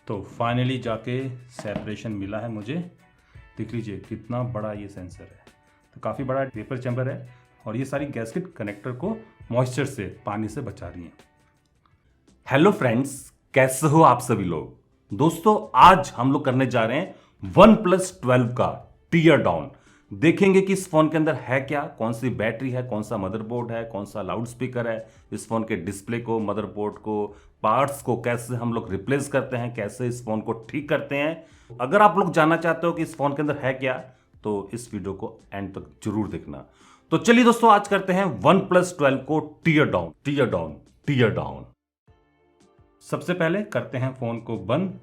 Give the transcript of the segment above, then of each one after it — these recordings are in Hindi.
तो फाइनली जाके सेपरेशन मिला है मुझे। देख लीजिए कितना बड़ा ये सेंसर है। तो काफ़ी बड़ा वेपर चैम्बर है और ये सारी गैस्केट कनेक्टर को मॉइस्चर से, पानी से बचा रही हैं। हेलो फ्रेंड्स, कैसे हो आप सभी लोग। दोस्तों आज हम लोग करने जा रहे हैं OnePlus 12 का टीयर डाउन। देखेंगे कि इस फोन के अंदर है क्या, कौन सी बैटरी है, कौन सा मदरबोर्ड है, कौन सा लाउड स्पीकर है, इस फोन के डिस्प्ले को, मदरबोर्ड को, पार्ट्स को कैसे हम लोग रिप्लेस करते हैं, कैसे इस फोन को ठीक करते हैं। अगर आप लोग जानना चाहते हो कि इस फोन के अंदर है क्या तो इस वीडियो को एंड तक जरूर देखना। तो चलिए दोस्तों आज करते हैं OnePlus 12 को tear down tear down tear down. सबसे पहले करते हैं फ़ोन को बंद।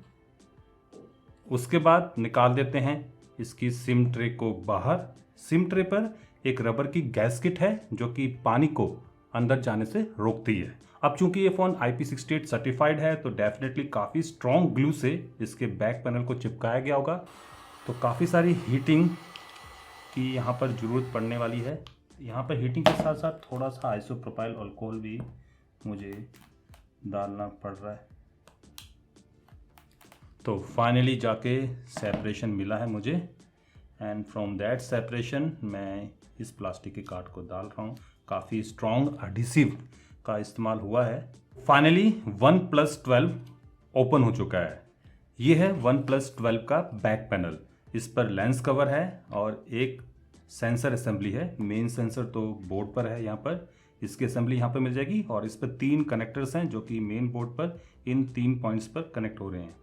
उसके बाद निकाल देते हैं इसकी सिम ट्रे को बाहर। सिम ट्रे पर एक रबर की गैस्केट है जो कि पानी को अंदर जाने से रोकती है। अब चूंकि ये फ़ोन IP68 सर्टिफाइड है तो डेफिनेटली काफ़ी स्ट्रॉन्ग ग्लू से इसके बैक पैनल को चिपकाया गया होगा। तो काफ़ी सारी हीटिंग की यहाँ पर ज़रूरत पड़ने वाली है। यहाँ पर हीटिंग के साथ साथ थोड़ा सा आइसोप्रोपाइल अल्कोहल भी मुझे डालना पड़ रहा है। तो फाइनली जाके सेपरेशन मिला है मुझे एंड फ्रॉम दैट सेपरेशन मैं इस प्लास्टिक के कार्ड को डाल रहा हूँ। काफ़ी स्ट्रॉन्ग एडिसिव का इस्तेमाल हुआ है। फाइनली OnePlus 12 ओपन हो चुका है। ये है OnePlus 12 का बैक पैनल। इस पर लेंस कवर है और एक सेंसर असेंबली है। मेन सेंसर तो बोर्ड पर है, यहाँ पर इसकी असेंबली यहाँ पर मिल जाएगी और इस पर 3 कनेक्टर्स हैं जो कि मेन बोर्ड पर इन 3 पॉइंट्स पर कनेक्ट हो रहे हैं।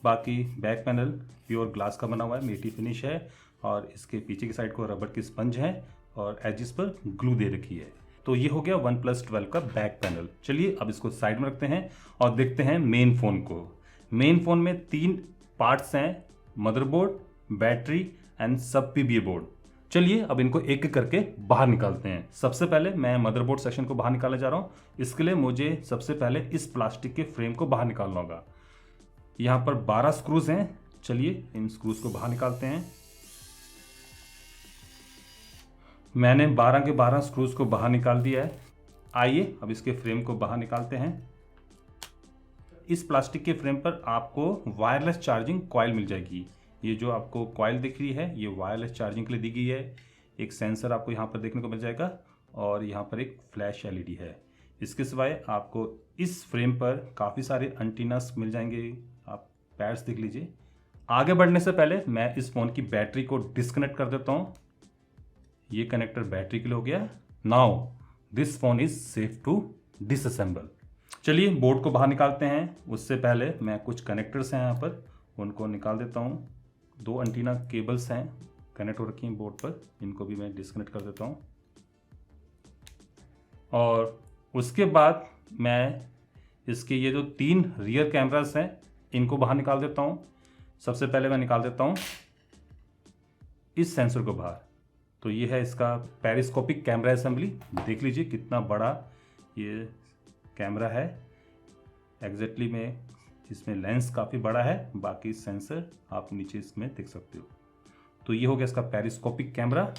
बाकी बैक पैनल प्योर ग्लास का बना हुआ है, मेटी फिनिश है और इसके पीछे की साइड को रबर की स्पंज है और एजिस पर ग्लू दे रखी है। तो ये हो गया OnePlus 12 का बैक पैनल। चलिए अब इसको साइड में रखते हैं और देखते हैं मेन फ़ोन को। मेन फ़ोन में 3 पार्ट्स हैं, मदरबोर्ड, बैटरी एंड सब PBA बोर्ड। चलिए अब इनको एक एक करके बाहर निकालते हैं। सबसे पहले मैं मदरबोर्ड सेक्शन को बाहर निकालने जा रहा हूँ। इसके लिए मुझे सबसे पहले इस प्लास्टिक के फ्रेम को बाहर निकालना होगा। यहाँ पर 12 स्क्रूज हैं। चलिए इन स्क्रूज को बाहर निकालते हैं। मैंने 12 के 12 स्क्रूज को बाहर निकाल दिया है। आइए अब इसके फ्रेम को बाहर निकालते हैं। इस प्लास्टिक के फ्रेम पर आपको वायरलेस चार्जिंग कॉइल मिल जाएगी। ये जो आपको कॉइल दिख रही है ये वायरलेस चार्जिंग के लिए दी गई है। एक सेंसर आपको यहाँ पर देखने को मिल जाएगा और यहाँ पर एक फ्लैश LED है। इसके सिवाय आपको इस फ्रेम पर काफ़ी सारे एंटीनास मिल जाएंगे। आप पैड्स देख लीजिए। आगे बढ़ने से पहले मैं इस फ़ोन की बैटरी को डिस्कनेक्ट कर देता हूँ। ये कनेक्टर बैटरी के लिए हो गया। Now this phone is safe to disassemble. चलिए बोर्ड को बाहर निकालते हैं। उससे पहले मैं कुछ कनेक्टर्स हैं यहाँ पर उनको निकाल देता हूँ। 2 एंटीना केबल्स हैं कनेक्ट हो रखी हैं बोर्ड पर, इनको भी मैं डिस्कनेक्ट कर देता हूँ। और उसके बाद मैं इसके ये जो 3 रियर कैमरास हैं इनको बाहर निकाल देता हूँ। सबसे पहले मैं निकाल देता हूँ इस सेंसर को बाहर। तो ये है इसका पेरिस्कोपिक कैमरा असेंबली। देख लीजिए कितना बड़ा ये कैमरा है। एग्जैक्टली में इसमें लेंस काफ़ी बड़ा है, बाकी सेंसर आप नीचे इसमें देख सकते हो। तो ये हो गया इसका पेरिस्कोपिक कैमरा।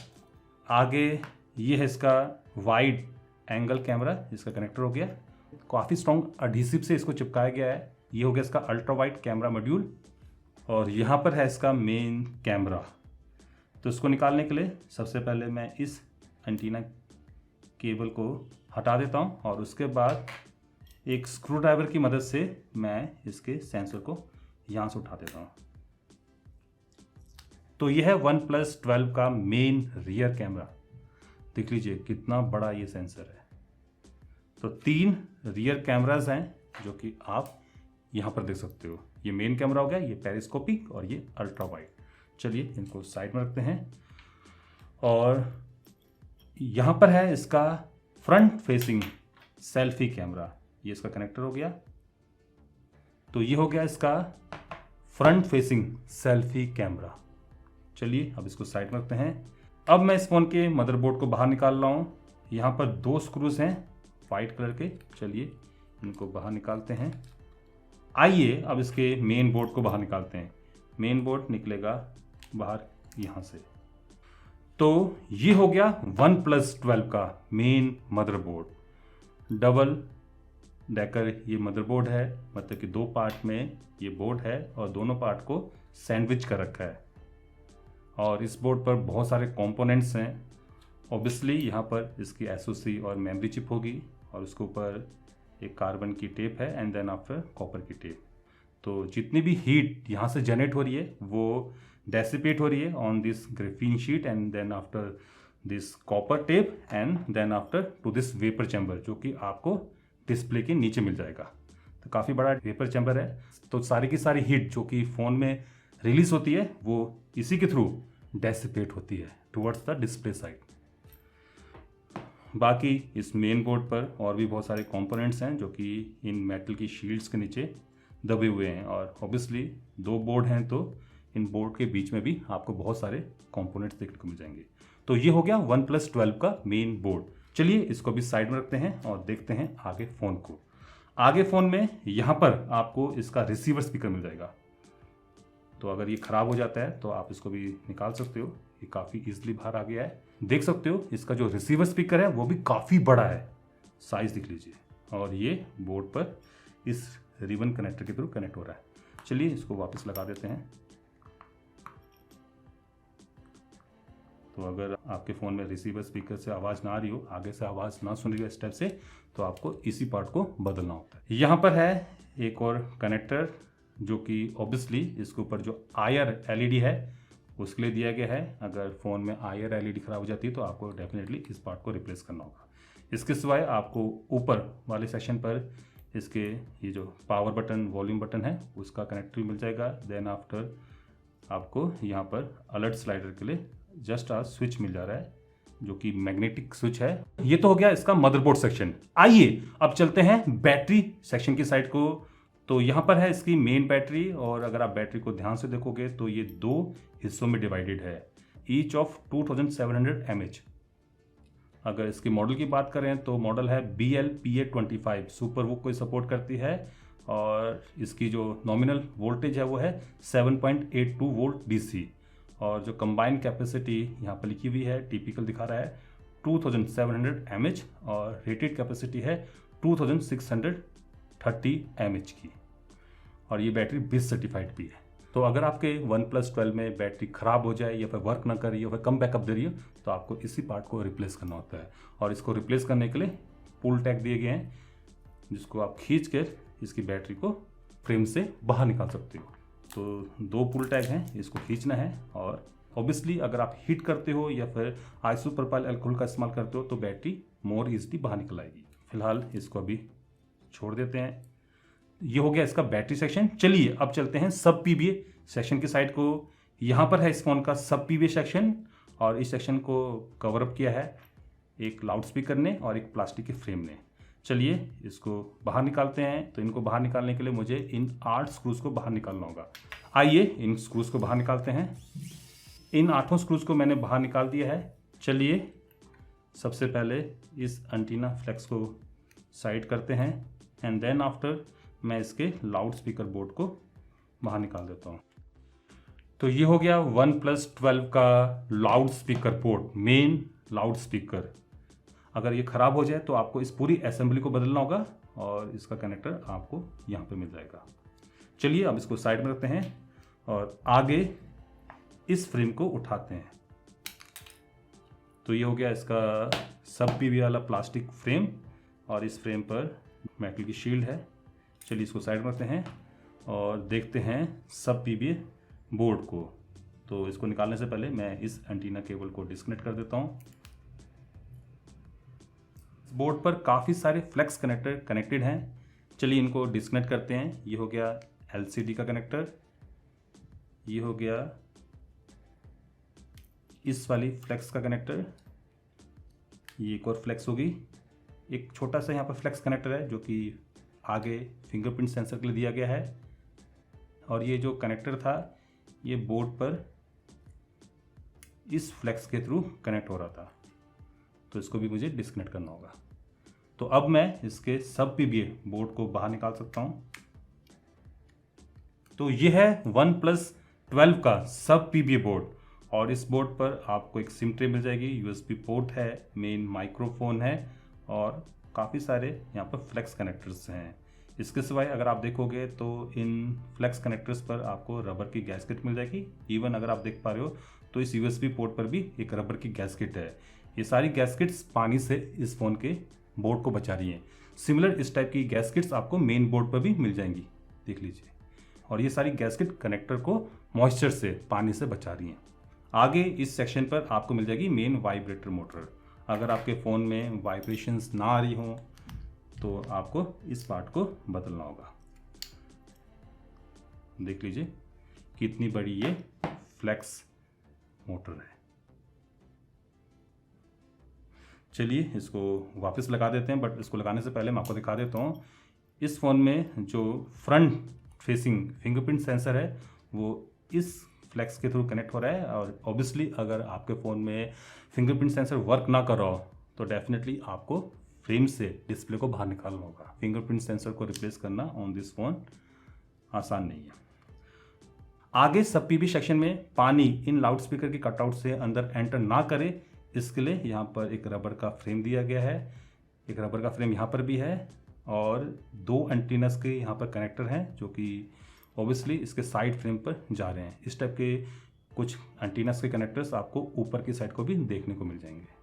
आगे ये है इसका वाइड एंगल कैमरा, इसका कनेक्टर हो गया। काफ़ी स्ट्रॉन्ग एडहेसिव से इसको चिपकाया गया है। ये हो गया इसका अल्ट्रा वाइड कैमरा मॉड्यूल और यहाँ पर है इसका मेन कैमरा। तो इसको निकालने के लिए सबसे पहले मैं इस एंटीना केबल को हटा देता हूँ और उसके बाद एक स्क्रू ड्राइवर की मदद से मैं इसके सेंसर को यहाँ से उठा देता हूँ। तो यह है OnePlus 12 का मेन रियर कैमरा। देख लीजिए कितना बड़ा ये सेंसर है। तो 3 रियर कैमराज हैं जो कि आप यहाँ पर देख सकते हो। ये मेन कैमरा हो गया, ये पेरिस्कोपिक और ये अल्ट्रा वाइड। चलिए इनको साइड में रखते हैं और यहाँ पर है इसका फ्रंट फेसिंग सेल्फी कैमरा। ये इसका कनेक्टर हो गया। तो ये हो गया इसका फ्रंट फेसिंग सेल्फी कैमरा। चलिए अब इसको साइड में रखते हैं। अब मैं इस फ़ोन के मदरबोर्ड को बाहर निकाल रहा हूँ। यहाँ पर 2 स्क्रूज हैं वाइट कलर के। चलिए इनको बाहर निकालते हैं। आइए अब इसके मेन बोर्ड को बाहर निकालते हैं। मेन बोर्ड निकलेगा बाहर यहाँ से। तो ये हो गया OnePlus 12 का मेन मदरबोर्ड। डबल देकर ये मदरबोर्ड है, मतलब कि दो पार्ट में ये बोर्ड है और दोनों पार्ट को सैंडविच कर रखा है। और इस बोर्ड पर बहुत सारे कंपोनेंट्स हैं। ऑब्वियसली यहाँ पर इसकी एसओसी और मेमोरी चिप होगी और उसके ऊपर एक कार्बन की टेप है एंड देन आफ्टर कॉपर की टेप। तो जितनी भी हीट यहाँ से जनरेट हो रही है वो डेसिपेट हो रही है on this graphene sheet and then after this copper tape and then after to this vapour chamber, जो कि आपको डिस्प्ले के नीचे मिल जाएगा। तो काफ़ी बड़ा वेपर चैम्बर है। तो सारी की सारी हीट जो कि फ़ोन में रिलीज होती है वो इसी के थ्रू डेसिपेट होती है टुवर्ड्स द डिस्प्ले साइड। बाकी इस मेन बोर्ड पर और भी बहुत सारे कंपोनेंट्स हैं जो कि इन मेटल की शील्ड्स के नीचे दबे हुए हैं। और ऑब्वियसली दो बोर्ड हैं तो इन बोर्ड के बीच में भी आपको बहुत सारे कंपोनेंट्स देखने को मिल जाएंगे। तो ये हो गया OnePlus 12 का मेन बोर्ड। चलिए इसको भी साइड में रखते हैं और देखते हैं आगे फ़ोन को। आगे फ़ोन में यहाँ पर आपको इसका रिसीवर स्पीकर मिल जाएगा। तो अगर ये ख़राब हो जाता है तो आप इसको भी निकाल सकते हो। ये काफ़ी ईजिली बाहर आ गया है। देख सकते हो इसका जो रिसीवर स्पीकर है वो भी काफ़ी बड़ा है, साइज़ देख लीजिए। और ये बोर्ड पर इस रिबन कनेक्टर के थ्रू कनेक्ट हो रहा है। चलिए इसको वापस लगा देते हैं। तो अगर आपके फ़ोन में रिसीवर स्पीकर से आवाज़ ना आ रही हो, आगे से आवाज़ ना सुन रही हो इस टाइप से, तो आपको इसी पार्ट को बदलना होता है। यहाँ पर है एक और कनेक्टर जो कि ऑब्वियसली इसके ऊपर जो IR LED है उसके लिए दिया गया है। अगर फ़ोन में IR LED ख़राब हो जाती है तो आपको डेफिनेटली इस पार्ट को रिप्लेस करना होगा। इसके सिवाय आपको ऊपर वाले सेक्शन पर इसके ये जो पावर बटन, वॉल्यूम बटन है उसका कनेक्टर मिल जाएगा। देन आफ्टर आपको यहाँ पर अलर्ट स्लाइडर के लिए जस्ट आ स्विच मिल जा रहा है जो कि मैग्नेटिक स्विच है। ये तो हो गया इसका मदरबोर्ड सेक्शन। आइए अब चलते हैं बैटरी सेक्शन की साइड को। तो यहाँ पर है इसकी मेन बैटरी और अगर आप बैटरी को ध्यान से देखोगे तो ये दो हिस्सों में डिवाइडेड है, ईच ऑफ 2700 mAh। अगर इसकी मॉडल की बात करें तो मॉडल है BLPA25, सुपर वूक को सपोर्ट करती है और इसकी जो नॉमिनल वोल्टेज है वो है 7.82 वोल्ट DC। और जो कंबाइंड कैपेसिटी यहाँ पर लिखी हुई है, टिपिकल दिखा रहा है 2700 mAh और रेटेड कैपेसिटी है 2630 mAh की। और ये बैटरी BIS सर्टिफाइड भी है। तो अगर आपके OnePlus 12 में बैटरी ख़राब हो जाए या फिर वर्क ना कर रही हो, फिर कम बैकअप दे रही हो, तो आपको इसी पार्ट को रिप्लेस करना होता है। और इसको रिप्लेस करने के लिए पुल टैग दिए गए हैं जिसको आप खींच कर इसकी बैटरी को फ्रेम से बाहर निकाल सकते हो। तो दो पुल टैग हैं, इसको खींचना है। और ऑब्वियसली अगर आप हीट करते हो या फिर आइसोप्रोपाइल अल्कोहल का इस्तेमाल करते हो तो बैटरी मोर ईजिली बाहर निकल आएगी। फिलहाल इसको अभी छोड़ देते हैं। ये हो गया इसका बैटरी सेक्शन। चलिए अब चलते हैं सब PBA सेक्शन की साइड को। यहाँ पर है इस फोन का सब PBA सेक्शन और इस सेक्शन को कवर अप किया है एक लाउड स्पीकर ने और एक प्लास्टिक के फ्रेम ने। चलिए इसको बाहर निकालते हैं। तो इनको बाहर निकालने के लिए मुझे इन 8 स्क्रूज को बाहर निकालना होगा। आइए इन स्क्रूज को बाहर निकालते हैं। इन 8 स्क्रूज को मैंने बाहर निकाल दिया है। चलिए सबसे पहले इस एंटीना फ्लेक्स को साइड करते हैं एंड देन आफ्टर मैं इसके लाउड स्पीकर बोर्ड को बाहर निकाल देता हूँ। तो ये हो गया OnePlus 12 का loud speaker board, main loud speaker. अगर ये ख़राब हो जाए तो आपको इस पूरी असेंबली को बदलना होगा और इसका कनेक्टर आपको यहाँ पे मिल जाएगा। चलिए अब इसको साइड में रखते हैं और आगे इस फ्रेम को उठाते हैं। तो ये हो गया इसका सब PBA वाला प्लास्टिक फ्रेम और इस फ्रेम पर मेटल की शील्ड है। चलिए इसको साइड में रखते हैं और देखते हैं सब PBA बोर्ड को। तो इसको निकालने से पहले मैं इस एंटीना केबल को डिस्कनेक्ट कर देता हूँ। बोर्ड पर काफ़ी सारे फ्लेक्स कनेक्टर कनेक्टेड हैं। चलिए इनको डिस्कनेक्ट करते हैं। ये हो गया LCD का कनेक्टर, ये हो गया इस वाली फ्लेक्स का कनेक्टर, ये एक और फ्लेक्स होगी। एक छोटा सा यहाँ पर फ्लेक्स कनेक्टर है जो कि आगे फिंगरप्रिंट सेंसर के लिए दिया गया है। और ये जो कनेक्टर था ये बोर्ड पर इस फ्लेक्स के थ्रू कनेक्ट हो रहा था, तो इसको भी मुझे डिस्कनेक्ट करना होगा। तो अब मैं इसके सब PBA बोर्ड को बाहर निकाल सकता हूँ। तो ये है OnePlus 12 का सब PBA बोर्ड और इस बोर्ड पर आपको एक सिम ट्रे मिल जाएगी, USB पोर्ट है, मेन माइक्रोफोन है और काफ़ी सारे यहाँ पर फ्लेक्स कनेक्टर्स हैं। इसके सिवाय अगर आप देखोगे तो इन फ्लेक्स कनेक्टर्स पर आपको रबर की गैस्केट मिल जाएगी। इवन अगर आप देख पा रहे हो तो इस यूएसबी पोर्ट पर भी एक रबर की गैस्केट है। ये सारी गैस्केट्स पानी से इस फ़ोन के बोर्ड को बचा रही हैं। सिमिलर इस टाइप की गैस्केट्स आपको मेन बोर्ड पर भी मिल जाएंगी, देख लीजिए। और ये सारी गैस्केट कनेक्टर को मॉइस्चर से, पानी से बचा रही हैं। आगे इस सेक्शन पर आपको मिल जाएगी मेन वाइब्रेटर मोटर। अगर आपके फ़ोन में वाइब्रेशंस ना आ रही हों तो आपको इस पार्ट को बदलना होगा। देख लीजिए कितनी बड़ी ये फ्लेक्स मोटर है। चलिए इसको वापस लगा देते हैं, बट इसको लगाने से पहले मैं आपको दिखा देता हूँ। इस फ़ोन में जो फ्रंट फेसिंग फिंगरप्रिंट सेंसर है वो इस फ्लेक्स के थ्रू कनेक्ट हो रहा है। और ऑब्वियसली अगर आपके फ़ोन में फिंगरप्रिंट सेंसर वर्क ना कर रहा हो तो डेफिनेटली आपको फ्रेम से डिस्प्ले को बाहर निकालना होगा। फिंगरप्रिंट सेंसर को रिप्लेस करना ऑन दिस फ़ोन आसान नहीं है। आगे सब पीबी सेक्शन में पानी इन लाउड स्पीकर की कटआउट से अंदर एंटर ना करे, इसके लिए यहाँ पर एक रबर का फ्रेम दिया गया है। एक रबर का फ्रेम यहाँ पर भी है और 2 एंटीनास के यहाँ पर कनेक्टर हैं जो कि ऑब्वियसली इसके साइड फ्रेम पर जा रहे हैं। इस टाइप के कुछ एंटीनास के कनेक्टर्स आपको ऊपर की साइड को भी देखने को मिल जाएंगे।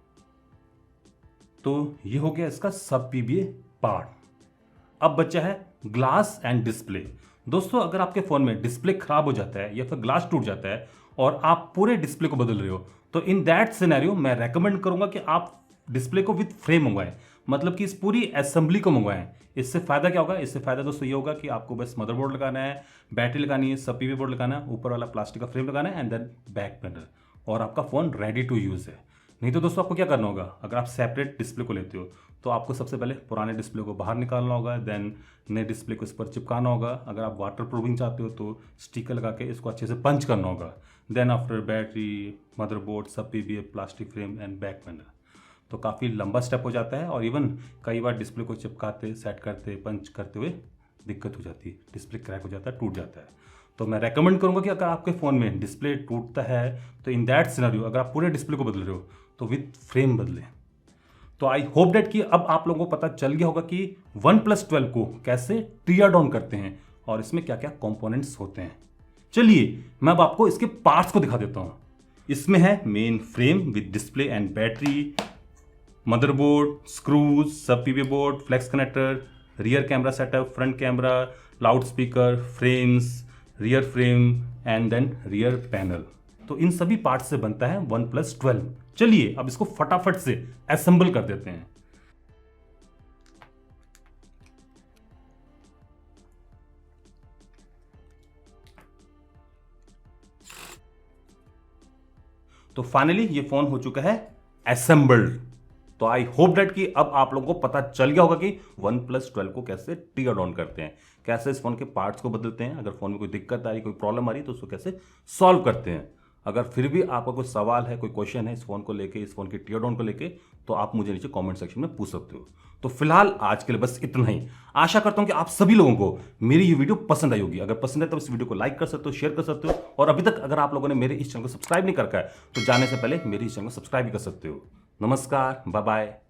तो ये हो गया इसका सब पीबीए पार्ट। अब बचा है ग्लास एंड डिस्प्ले। दोस्तों अगर आपके फ़ोन में डिस्प्ले खराब हो जाता है या फिर ग्लास टूट जाता है और आप पूरे डिस्प्ले को बदल रहे हो तो इन दैट सिनेरियो मैं रेकमेंड करूंगा कि आप डिस्प्ले को विद फ्रेम मंगवाएं, मतलब कि इस पूरी असेंबली को मंगवाएं। इससे फ़ायदा क्या होगा? इससे फ़ायदा दोस्तों ये होगा कि आपको बस मदरबोर्ड लगाना है, बैटरी लगानी है, सब पीबी बोर्ड लगाना है, ऊपर वाला प्लास्टिक का फ्रेम लगाना है एंड देन बैक पैनल, और आपका फ़ोन रेडी टू यूज़ है। नहीं तो दोस्तों आपको क्या करना होगा, अगर आप सेपरेट डिस्प्ले को लेते हो तो आपको सबसे पहले पुराने डिस्प्ले को बाहर निकालना होगा, देन नए डिस्प्ले को इस पर चिपकाना होगा। अगर आप वाटर प्रूफिंग चाहते हो तो स्टिकर लगा के इसको अच्छे से पंच करना होगा। देन आफ्टर बैटरी, मदरबोर्ड, सब PBA, plastic frame and back panel. तो काफ़ी लंबा स्टेप हो जाता है और इवन कई बार डिस्प्ले को चिपकाते, सेट करते, पंच करते हुए दिक्कत हो जाती है, डिस्प्ले क्रैक हो जाता है, टूट जाता है। तो मैं रेकमेंड करूंगा कि अगर आपके फ़ोन में डिस्प्ले टूटता है तो इन दैट सिनेरियो अगर आप पूरे डिस्प्ले को बदल रहे हो तो विद फ्रेम बदलें। तो आई होप डेट कि अब आप लोगों को पता चल गया होगा कि OnePlus 12 को कैसे टीयर डाउन करते हैं और इसमें क्या क्या कंपोनेंट्स होते हैं। चलिए मैं अब आपको इसके पार्ट्स को दिखा देता हूं। इसमें है main frame with display and battery, motherboard, screws, सब PB board, flex connector, rear camera setup, front camera, loud speaker, frames, rear frame and then rear panel. तो इन सभी पार्ट से बनता है OnePlus 12। चलिए अब इसको फटाफट से असेंबल कर देते हैं। तो फाइनली ये फोन हो चुका है असेंबल्ड। तो आई होप दैट कि अब आप लोगों को पता चल गया होगा कि OnePlus 12 को कैसे टीयर डाउन करते हैं, कैसे इस फोन के पार्ट्स को बदलते हैं, अगर फोन में कोई दिक्कत आ रही, कोई प्रॉब्लम आ रही तो उसको कैसे सॉल्व करते हैं। अगर फिर भी आपका कोई सवाल है, कोई क्वेश्चन है इस फोन को लेके, इस फोन के टीयर डाउन को लेके, तो आप मुझे नीचे कमेंट सेक्शन में पूछ सकते हो। तो फिलहाल आज के लिए बस इतना ही। आशा करता हूं कि आप सभी लोगों को मेरी ये वीडियो पसंद आई होगी। अगर पसंद है तो इस वीडियो को लाइक कर सकते हो, शेयर कर सकते हो, और अभी तक अगर आप लोगों ने मेरे इस चैनल को सब्सक्राइब नहीं कर रखा है तो जाने से पहले मेरे इस चैनल को सब्सक्राइब भी कर सकते हो। नमस्कार, बाय बाय।